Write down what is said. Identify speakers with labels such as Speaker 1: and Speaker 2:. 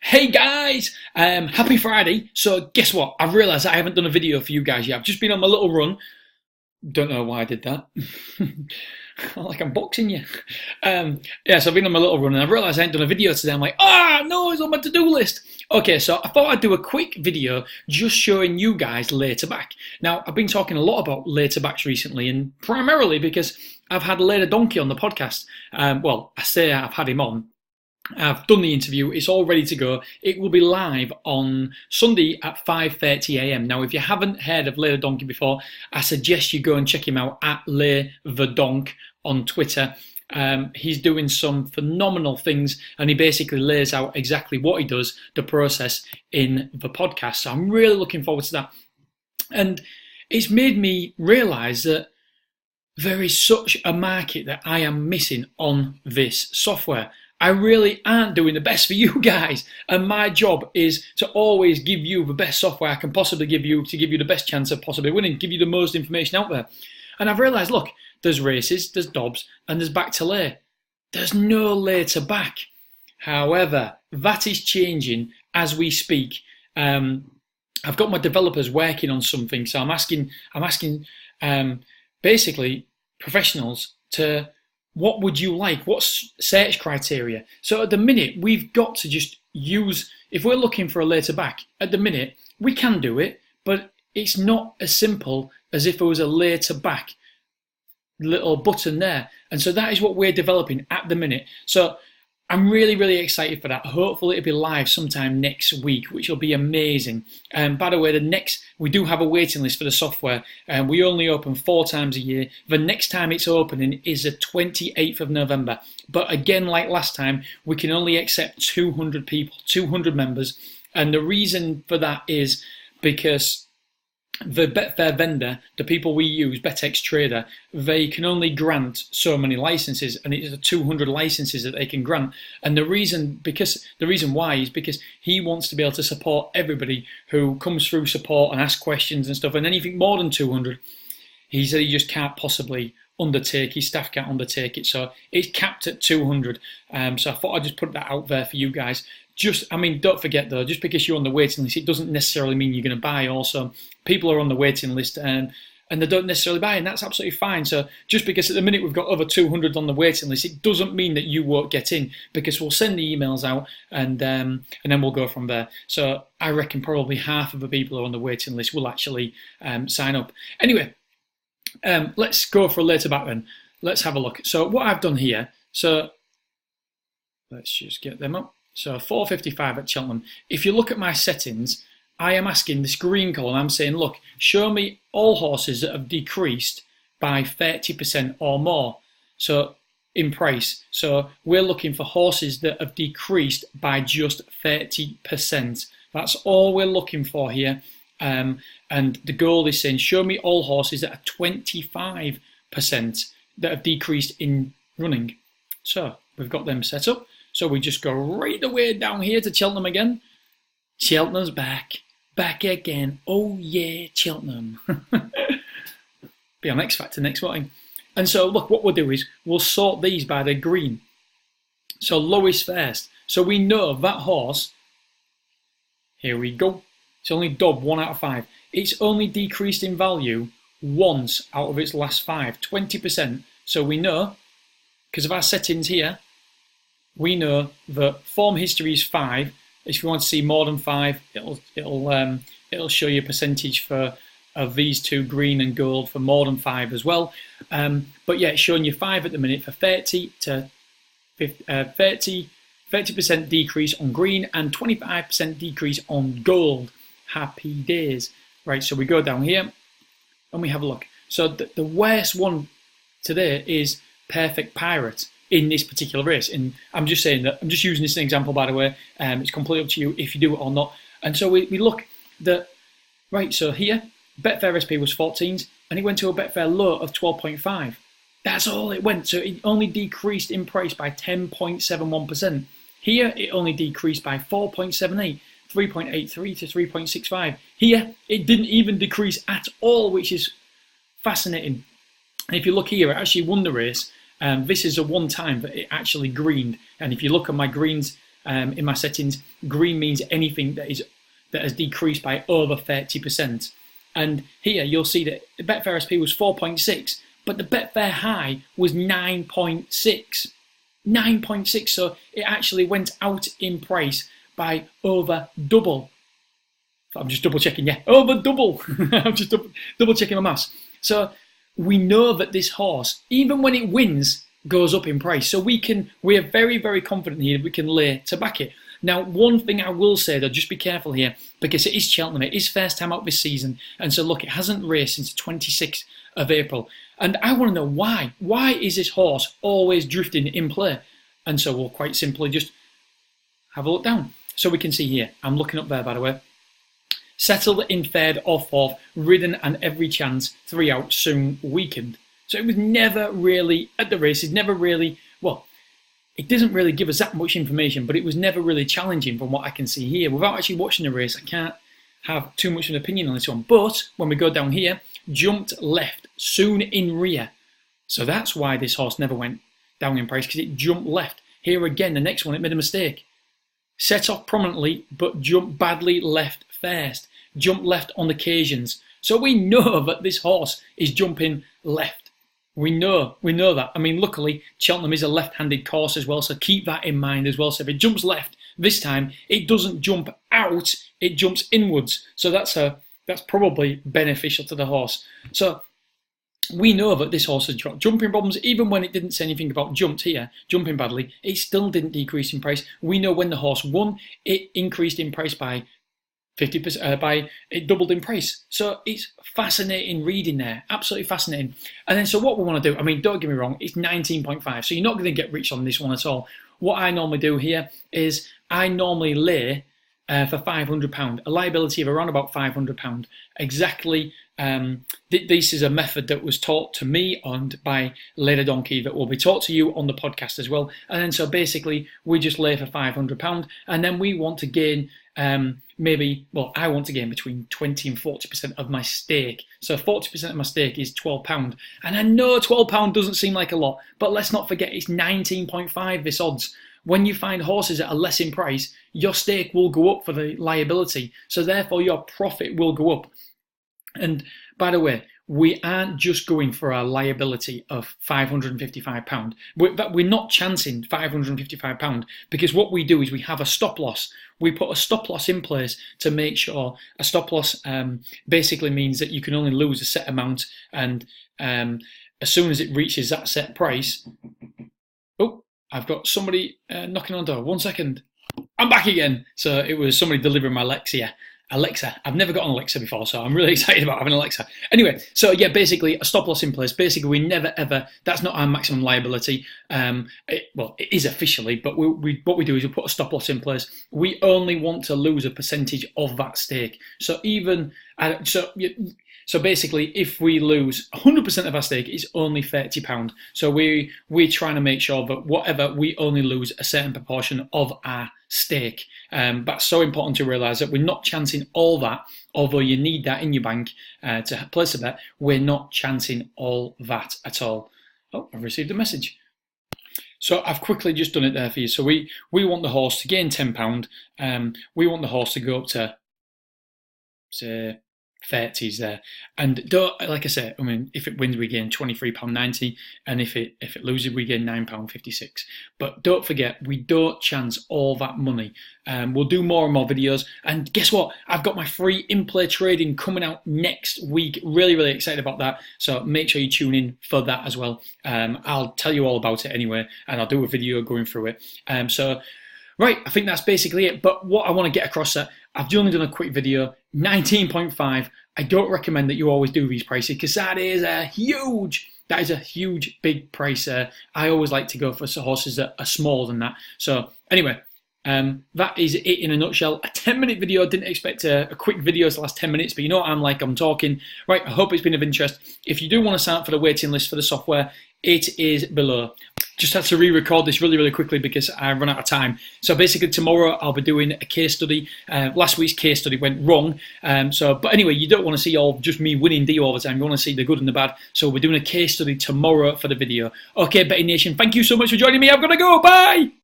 Speaker 1: Hey guys, happy Friday. So guess what? I've realised I haven't done a video for you guys yet. I've just been on my little run. Don't know why I did that. Like I'm boxing you. So I've been on my little run and I've realised I ain't done a video today. I'm like, no, it's on my to-do list. Okay, so I thought I'd do a quick video just showing you guys Later Back. Now, I've been talking a lot about Later Backs recently, and primarily because I've had Later Donkey on the podcast. I say I've had him on. I've done the interview, it's all ready to go. It will be live on Sunday at 5:30am. Now, if you haven't heard of Later Donkey before, I suggest you go and check him out at Lay the Donk on Twitter. He's doing some phenomenal things, and he basically lays out exactly what he does, the process in the podcast. So I'm really looking forward to that. And it's made me realise that there is such a market that I am missing on this software. I really aren't doing the best for you guys, and my job is to always give you the best software I can possibly give you to give you the best chance of possibly winning, give you the most information out there. And I've realised, look, there's races, there's Dobbs, and there's back to lay. There's no Later Back. However, that is changing as we speak. I've got my developers working on something, so I'm asking basically professionals to, what would you like? What's search criteria? So at the minute, we've got to just use, if we're looking for a Later Back, at the minute, we can do it, but it's not as simple as if it was a Later Back little button there. And so that is what we're developing at the minute. So I'm really, really excited for that. Hopefully it'll be live sometime next week, which will be amazing. By the way, we do have a waiting list for the software, and we only open 4 times a year. The next time it's opening is the 28th of November. But again, like last time, we can only accept 200 people, 200 members. And the reason for that is because the Betfair vendor, the people we use, BetX Trader, they can only grant so many licenses, and it's 200 licenses that they can grant. And the reason why is because he wants to be able to support everybody who comes through support and asks questions and stuff. And anything more than 200, he said he just can't possibly undertake. His staff can't undertake it, so it's capped at 200. So I thought I'd just put that out there for you guys. Don't forget though, just because you're on the waiting list, it doesn't necessarily mean you're going to buy. Also, people are on the waiting list and they don't necessarily buy, and that's absolutely fine. So just because at the minute we've got over 200 on the waiting list, it doesn't mean that you won't get in, because we'll send the emails out and then we'll go from there. So I reckon probably half of the people who are on the waiting list will actually sign up. Anyway, let's go for a Later Back then. Let's have a look. So what I've done here, so let's just get them up. So 455 at Cheltenham. If you look at my settings, I am asking this green column, I'm saying, look, show me all horses that have decreased by 30% or more. So in price. So we're looking for horses that have decreased by just 30%. That's all we're looking for here. And the goal is saying, show me all horses that are 25% that have decreased in running. So we've got them set up. So we just go right the way down here to Cheltenham again. Cheltenham's back again. Oh yeah, Cheltenham. Be on X Factor next morning. And so look, what we'll do is we'll sort these by the green. So lowest first. So we know that horse, here we go, it's only Dobb 1 out of 5. It's only decreased in value once out of its last 5, 20%. So we know, because of our settings here, we know that form history is 5. If you want to see more than 5, it'll show you a percentage of these two, green and gold, for more than 5 as well. But yeah, it's showing you 5 at the minute for 30% decrease on green and 25% decrease on gold. Happy days. Right, so we go down here and we have a look. So the worst one today is Perfect Pirate in this particular race. And I'm just saying that, I'm just using this as an example, by the way. It's completely up to you if you do it or not. And so we look that, right, so here, Betfair SP was 14s, and it went to a Betfair low of 12.5. That's all it went. So it only decreased in price by 10.71%. Here, it only decreased by 4.78, 3.83 to 3.65. Here, it didn't even decrease at all, which is fascinating. And if you look here, it actually won the race. This is a one time that it actually greened. And if you look at my greens in my settings. Green means anything that has decreased by over 30%. And here you'll see that the Betfair SP was 4.6, but the Betfair high was 9.6. 9.6, so it actually went out in price by over double. I'm just double checking, yeah, over double. I'm just double checking my maths. So we know that this horse, even when it wins, goes up in price. So we're very, very confident here that we can lay to back it. Now, one thing I will say though, just be careful here, because it is Cheltenham, it is first time out this season, and so look, it hasn't raced since the 26th of April. And I want to know why. Why is this horse always drifting in play? And so we'll quite simply just have a look down. So we can see here, I'm looking up there by the way, settled in third or fourth, ridden and every chance, 3 out, soon weakened. So it was never really, at the races, never really, well, it doesn't really give us that much information, but it was never really challenging from what I can see here. Without actually watching the race, I can't have too much of an opinion on this one. But when we go down here, jumped left, soon in rear. So that's why this horse never went down in price, because it jumped left. Here again, the next one, it made a mistake. Set off prominently, but jumped badly left first. Jumped left on occasions. So we know that this horse is jumping left. We know that. I mean, luckily, Cheltenham is a left-handed course as well, so keep that in mind as well. So if it jumps left this time, it doesn't jump out, it jumps inwards. So that's probably beneficial to the horse. So we know that this horse has got jumping problems. Even when it didn't say anything about jumping badly, it still didn't decrease in price. We know when the horse won, it increased in price by 50%, it doubled in price. So it's fascinating reading there, absolutely fascinating. And then so what we want to do, I mean, don't get me wrong, it's 19.5, so you're not going to get rich on this one at all. What I normally do here is I normally lay for £500, a liability of around about £500. Exactly, this is a method that was taught to me and by Leda Donkey that will be taught to you on the podcast as well. And then so basically we just lay for £500, and then we want to gain I want to gain between 20 and 40% of my stake. So 40% of my stake is £12. And I know £12 doesn't seem like a lot, but let's not forget it's 19.5 this odds. When you find horses that are less in price, your stake will go up for the liability. So therefore your profit will go up. And by the way, we aren't just going for a liability of £555. We're not chancing £555, because what we do is we have a stop loss. We put a stop loss in place to make sure a stop loss basically means that you can only lose a set amount, and as soon as it reaches that set price, oh, I've got somebody knocking on the door. 1 second. I'm back again. So it was somebody delivering my Alexa. I've never got an Alexa before, so I'm really excited about having an Alexa. Anyway, so yeah, basically a stop loss in place. Basically, we never ever, that's not our maximum liability. It is officially, but what we do is we put a stop loss in place. We only want to lose a percentage of that stake. So so basically, if we lose 100% of our stake, it's only £30. So we're trying to make sure that whatever, we only lose a certain proportion of our stake. That's so important to realise that we're not chancing all that, although you need that in your bank to place a bet. We're not chancing all that at all. Oh, I've received a message. So I've quickly just done it there for you. So we want the horse to gain £10. We want the horse to go up to, say, 30s there, and don't, like I said, I mean, if it wins we gain £23.90, and if it loses we gain £9.56. But don't forget, we don't chance all that money. We'll do more and more videos, and guess what, I've got my free in-play trading coming out next week. Really excited about that, so make sure you tune in for that as well. I'll tell you all about it anyway, and I'll do a video going through it. Right, I think that's basically it. But what I want to get across that, I've only done a quick video, 19.5. I don't recommend that you always do these prices, because that is a huge, big price. I always like to go for horses that are smaller than that. So anyway, that is it in a nutshell. A 10-minute video. Didn't expect a quick video to last 10 minutes, but you know what I'm like, I'm talking. Right, I hope it's been of interest. If you do want to sign up for the waiting list for the software, it is below. Just had to re-record this really quickly because I run out of time. So basically tomorrow I'll be doing a case study. Last week's case study went wrong. But anyway, you don't want to see just me winning D all the time. You want to see the good and the bad. So we're doing a case study tomorrow for the video. Okay, Betting Nation, thank you so much for joining me. I've got to go. Bye!